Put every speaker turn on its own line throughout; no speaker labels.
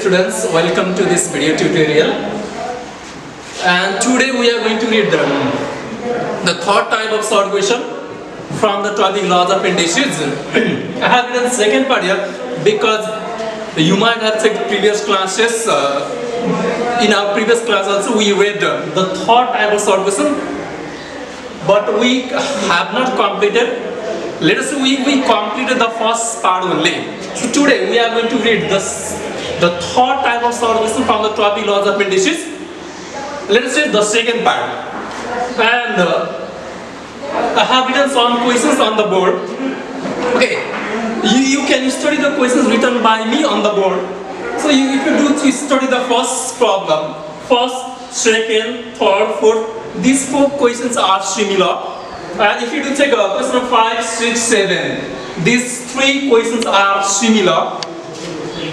students, welcome to this video tutorial. And today we are going to read the third type of short question from the topic laws of indices. I have written second part here because you might have checked previous classes. In our previous class also we read the third type of short question, but we have not completed. Let us say we completed the first part only. So today we are going to read the third type of short question from the topic laws of indices. Let us read the second part. And I have written some questions on the board. Okay, you can study the questions written by me on the board. So if you study the first problem, first, second, third, fourth, these four questions are similar. And if you do take a question 5, 6, 7, these three questions are similar.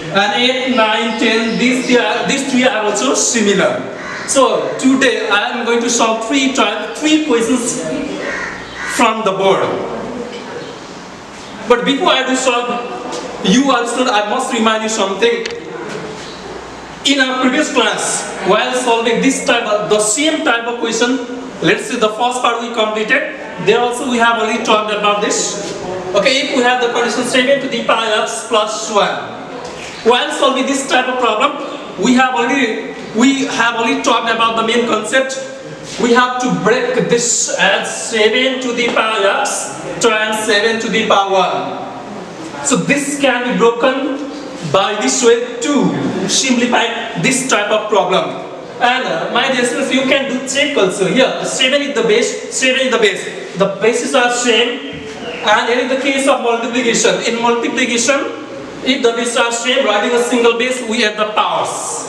And 8, 9, 10, these three are also similar. So today I am going to solve three questions from the board. But before I do solve, I must remind you something. In our previous class, while solving the same type of question, let's say the first part we completed, there also we have already talked about this. Okay, if we have the condition 7 to the power x plus 1. While solving this type of problem, we have already talked about the main concept. We have to break this as 7 to the power x times 7 to the power 1. So this can be broken by this way to simplify this type of problem. And my dear students, you can do check also. Here, 7 is the base, 7 is the base. The bases are same. And here is the case of multiplication. In multiplication, if the bases are same, writing a single base, we add the powers.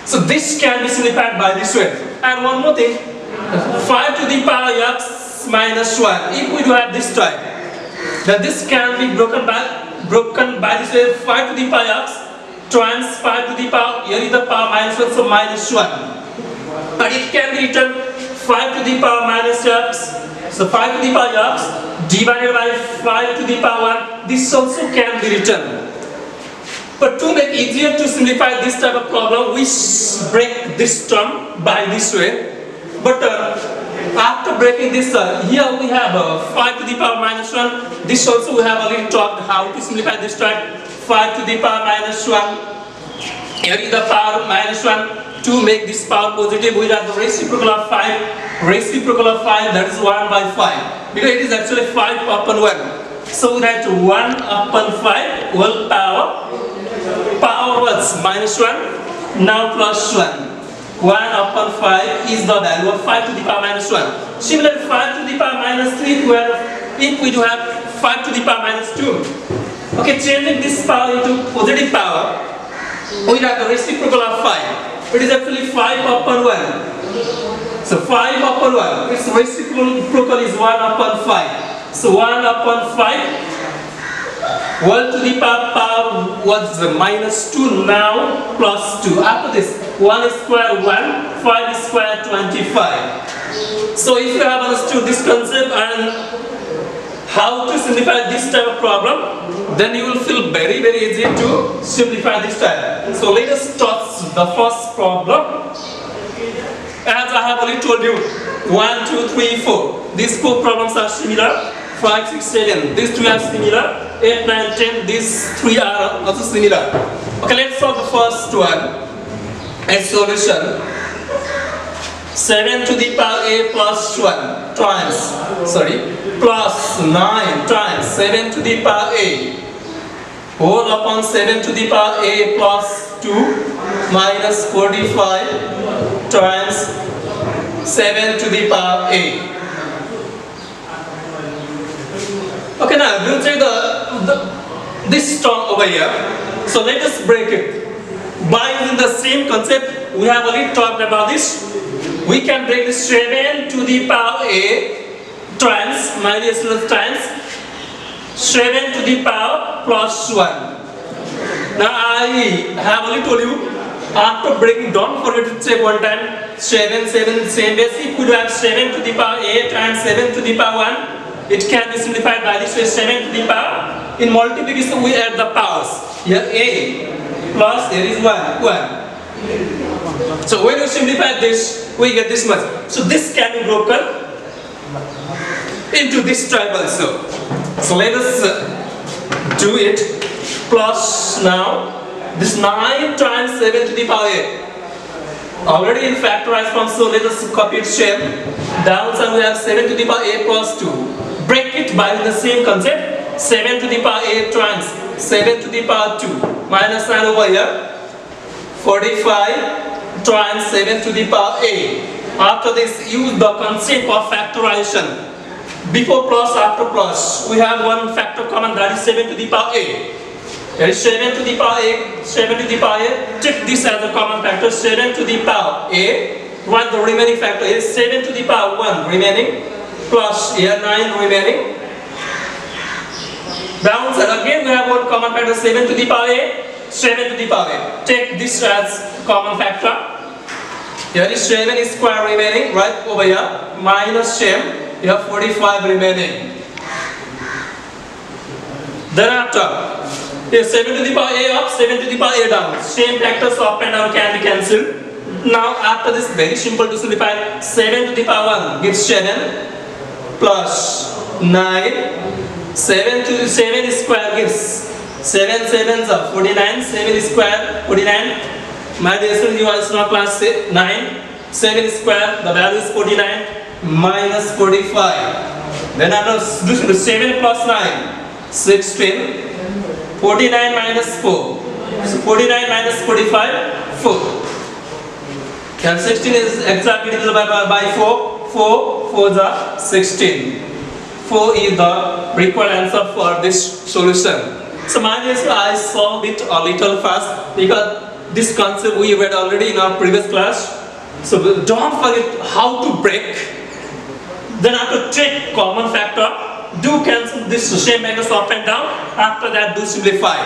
So this can be simplified by this way. And one more thing, 5 to the power x minus 1. If we do have this type, then this can be broken by this way, 5 to the power x times 5 to the power, here is the power minus 1, so minus 1. But it can be written 5 to the power minus x, so 5 to the power x divided by 5 to the power 1, this also can be written. But to make it easier to simplify this type of problem, we break this term by this way. But after breaking this, here we have 5 to the power minus 1, this also we have already talked how to simplify this type. 5 to the power minus 1, here is the power minus 1. To make this power positive, we have the reciprocal of 5. Reciprocal of 5, that is 1 by 5. Because it is actually 5 upon 1. So that 1 upon 5 whole power. Power was minus 1, now plus 1. 1 upon 5 is the value of 5 to the power minus 1. Similarly, 5 to the power minus 3, if we do have 5 to the power minus 2. Okay, changing this power into positive power, we have the reciprocal of 5. It is actually 5 upon 1. So 5 upon 1, its reciprocal is 1 upon 5. So 1 upon 5, 1 to the power was minus 2, now plus 2. After this, 1 square 1, 5 square 25. So if you have understood this concept and how to simplify this type of problem, then you will feel very easy to simplify this type. So let us start the first problem. As I have already told you, 1, 2, 3, 4. These four problems are similar. 5, 6, 7. These three are similar. 8, 9, 10. These three are also similar. Okay, let's solve the first one. A solution. 7 to the power a plus 1 times, plus 9 times 7 to the power a whole upon 7 to the power a plus 2 minus 45 times 7 to the power a. Okay, now we'll take this term over here. So let us break it. By using the same concept, we have already talked about this. We can break this 7 to the power a times, minus times 7 to the power plus 1. Now I have already told you, after breaking, don't forget to check one time, 7, same base. If we have 7 to the power a times 7 to the power 1, it can be simplified by this way, 7 to the power. In multiplication we add the powers. Here a plus here is 1, 1. So when you simplify this, we get this much. So this can be broken into this type also. So let us do it. Plus now, this 9 times 7 to the power a. Already in factorized form, so let us copy its shape. Downside we have 7 to the power a plus 2. Break it by the same concept. 7 to the power a times 7 to the power 2. Minus 9 over here. 45 times 7 to the power a. After this, use the concept of factorization. Before plus, after plus, we have one factor common, that is 7 to the power a. There is 7 to the power a, 7 to the power a. Take this as a common factor, 7 to the power a. What the remaining factor is 7 to the power 1 remaining, plus here 9 remaining. Downside again we have one common factor, 7 to the power a, 7 to the power a. Take this as common factor. Here is 7 square remaining, right over here, minus same. You have 45 remaining. Thereafter, here 7 to the power a up, 7 to the power a down. Same factors up and down can be cancelled. Now after this, very simple to simplify. 7 to the power 1 gives 7 plus 9. 7 to the 7 square gives 7 sevens are 49. 7 square 49. My dear students, you are small class 9. 7 square, the value is 49. Minus 45. Then after 7 plus 9, 16. 49 minus 4. So 49 minus 45, 4. And 16 is exactly divisible by 4. 4 is 16. 4 is the required answer for this solution. So my dear students, I solved it a little fast because this concept we read already in our previous class. So don't forget how to break. Then after take common factor, do cancel this same factors up and down. After that, do simplify.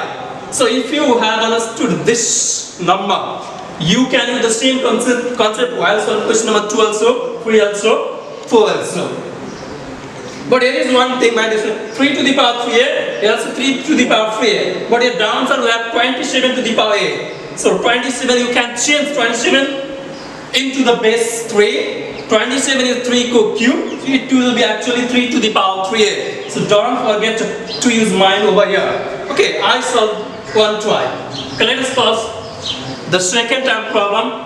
So if you have understood this number, you can use the same concept while solving question number 2 also, 3 also, 4 also. But here is one thing, my dear student, 3 to the power 3a, here also 3 to the power 3a. But here downside we have 27 to the power a. So 27, you can change 27 into the base 3. 27 is 3 cube, it will be actually 3 to the power 3a. So don't forget to use mine over here. Okay, I solved one try. Okay, let us solve the second time problem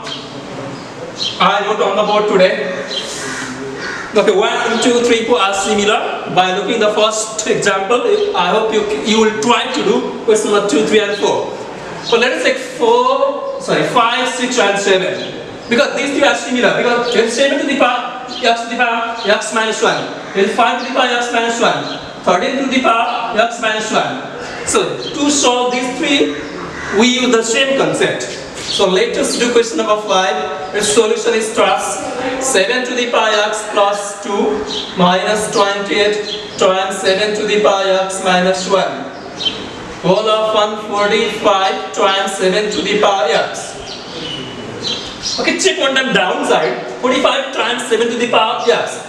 I wrote on the board today. Okay, 1, 2, 3, 4 are similar. By looking the first example, I hope you will try to do question number 2, 3 and 4. So let us take 5, 6 and 7. Because these two are similar, because here is 7 to the power x to the power x minus 1. Here is 5 to the power x minus 1. 13 to the power x minus 1. So to solve these three, we use the same concept. So let us do question number 5. Its solution is thus: 7 to the power x plus 2 minus 28 times 7 to the power x minus 1. Whole of 145 times 7 to the power x. Okay, check one time downside. 45 times 7 to the power x.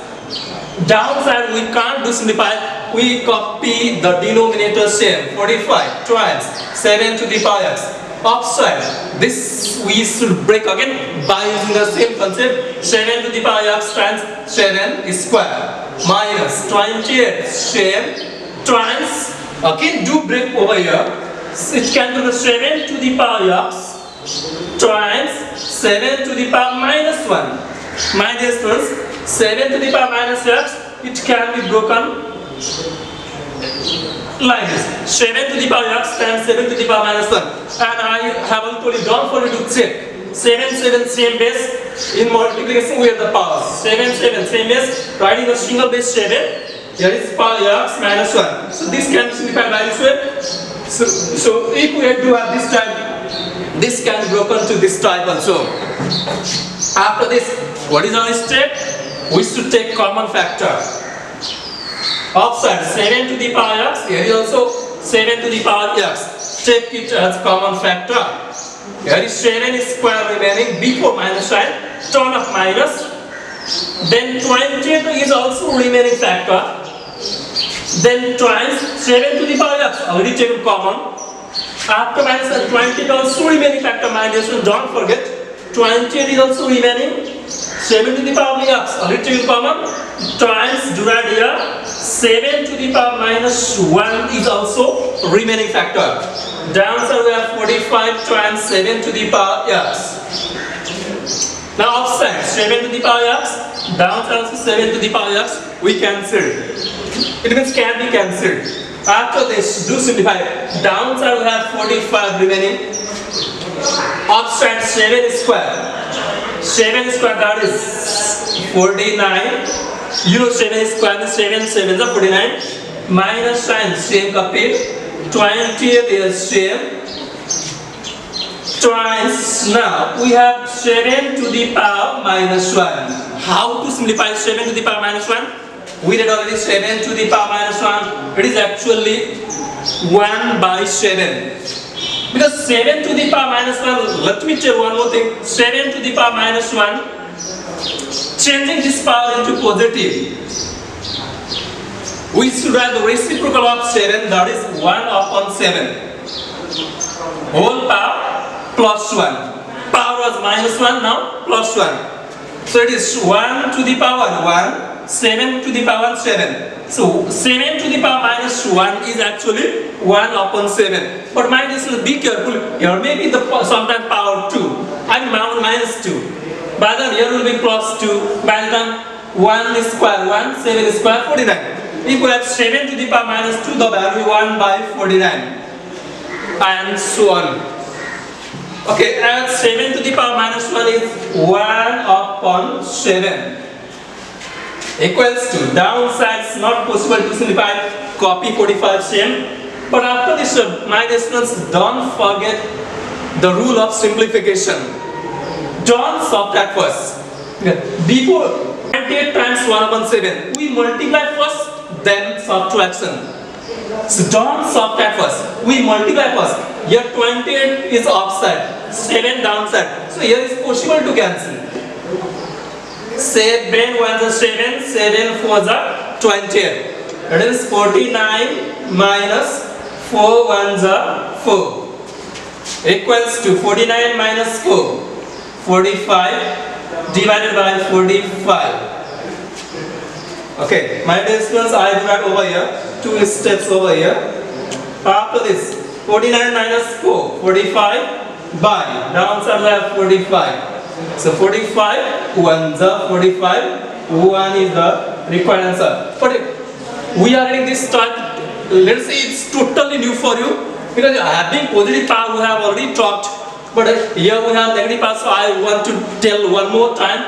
Downside we can't do simplify. We copy the denominator same. 45 times 7 to the power x. Upside, this we should break again by using the same concept. 7 to the power x times 7 square minus 28 same times. Okay, do break over here. It can be the 7 to the power x times 7 to the power minus 1. My dear students, 7 to the power minus x, it can be broken like this. 7 to the power x times 7 to the power minus 1. And I have told you, don't forget to check. 7, 7, same base. In multiplication, we have the powers. 7, 7, same base. Writing the single base 7. Here is power x minus 1. So this can be simplified by this way. So if we do have this type, this can be broken to this type also. After this, what is our step? We should take common factor. Upside 7 to the power x, here is also 7 to the power x. Take it as common factor. Here is 7 square remaining before minus sign, turn of minus. Then 28 is also remaining factor. Then times 7 to the power x, already taken common. After minus 20 is also remaining factor, my dear students, don't forget 20 is also remaining. 7 to the power of x, already common, times divide here, 7 to the power minus 1 is also remaining factor. Downside we have 45 times 7 to the power x. Now upside 7 to the power x, downside also 7 to the power x, we cancel. It means can be cancelled. After this, do simplify. Downside we have 45 remaining. Upside 7 square. 7 square, that is 49. You know 7 square is 7, 7 is 49. Minus sign, same copy. 20 is same. Twice. Now we have 7 to the power minus 1. How to simplify 7 to the power minus 1? We did already 7 to the power minus 1. It is actually 1 by 7. Because 7 to the power minus 1, let me tell one more thing. 7 to the power minus 1, changing this power into positive. We should write the reciprocal of 7, that is 1 upon 7. Whole power plus 1. Power was minus 1, now plus 1. So it is 1 to the power 1, 7 to the power 7. So 7 to the power minus 1 is actually 1 upon 7. But minus, be careful, here may be the sometimes power 2 and minus 2. By then here will be plus 2. By the time 1 is square 1, 7 is square 49. If we have 7 to the power minus 2, the value 1 by 49. And so on. Okay, and 7 to the power minus 1 is 1 upon 7. Equals to, downside is not possible to simplify, copy 45 same. But after this, my dear students, don't forget the rule of simplification. Don't subtract first. Before 28 times 1 upon 7, we multiply first, then subtraction. So don't subtract first, we multiply first. Here 28 is upside, 7 downside. So here is possible to cancel. 7 1 is 7, 7 4 is 28. That is 49 minus 4 1 is 4. Equals to 49 minus 4. 45 divided by 45. Okay, my dear students, I divide over here. 2 steps over here. After this, 49 minus 4. 45 by. Downside we have 45. So 45, 1 is 45, 1 is the required answer. But we are getting this start, let's say it's totally new for you, because having positive power we have already talked, but here we have negative power, so I want to tell one more time.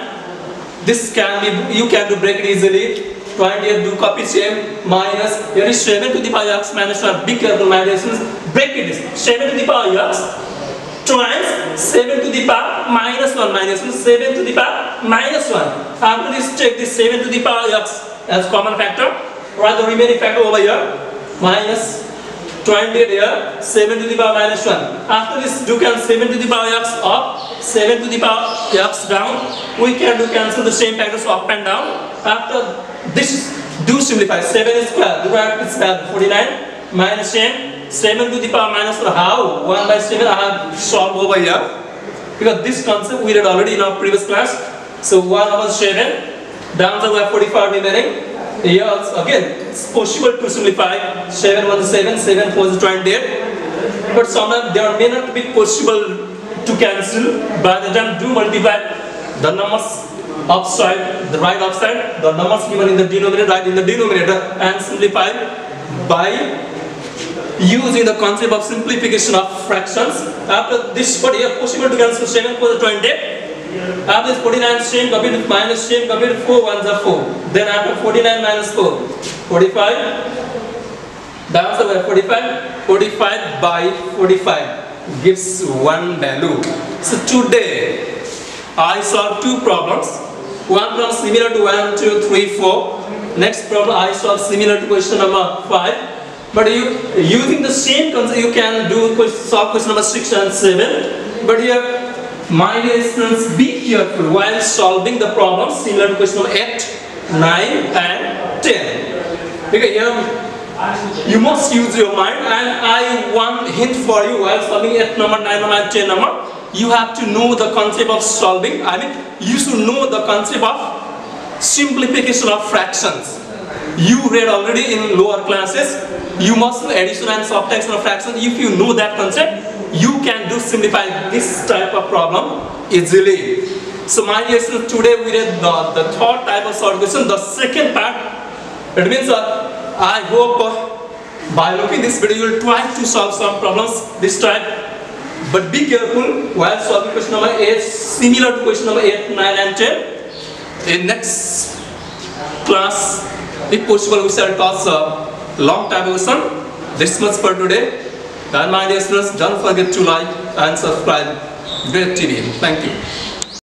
This can be, you can do break it easily. 28 do copy same, minus, here is 7 to the power x minus 1, be careful my dear students, break it is 7 to the power x, times 7 to the power minus 1 minus 1, 7 to the power minus 1. After this, take this 7 to the power x as common factor, write the remaining factor over here, minus 20 here, 7 to the power minus 1. After this, do cancel 7 to the power x up, 7 to the power x down. We can do cancel the same factors up and down. After this, do simplify. 7 square, do write its value 49 minus 10. 7 to the power minus 1, how? 1 by 7 I have solved over here. Because this concept we did already in our previous class. So 1 over 7, downside we have 45 remaining. Here also, again, it's possible to simplify. 7 1 is 7, 7 4 is 28. But sometimes there may not be possible to cancel. By the time do multiply the numbers upside, the right upside, the numbers given in the denominator, right in the denominator, and simplify by using the concept of simplification of fractions. After this, but here possible to cancel 7 4 is 20. After this 49 same, copy to minus same, copy to 4 1s are 4. Then after 49 minus 4, 45. Downside by 45, 45 by 45 gives one value. So today I solved two problems. One problem similar to 1, 2, 3, 4. Next problem I solved similar to question number 5. But using the same concept, you can solve question number 6 and 7. But here, my dear students, be careful while solving the problems similar to question number 8, 9 and 10. Because here You must use your mind, and I one hint for you while solving 8 number, 9 number, and 10 number. You have to know the concept of solving. I mean, you should know the concept of simplification of fractions. You read already in lower classes. You must know addition and subtraction of fractions. If you know that concept, you can do simplify this type of problem easily. So my dear students, today we read the third type of solved question, the second part. It means I hope by looking this video you will try to solve some problems this type. But be careful while solving question number 8, similar to question number 8, 9 and 10. In next class, if possible, we shall toss a long type of question. This much for today. And my dear students, don't forget to like and subscribe Great TV. Thank you.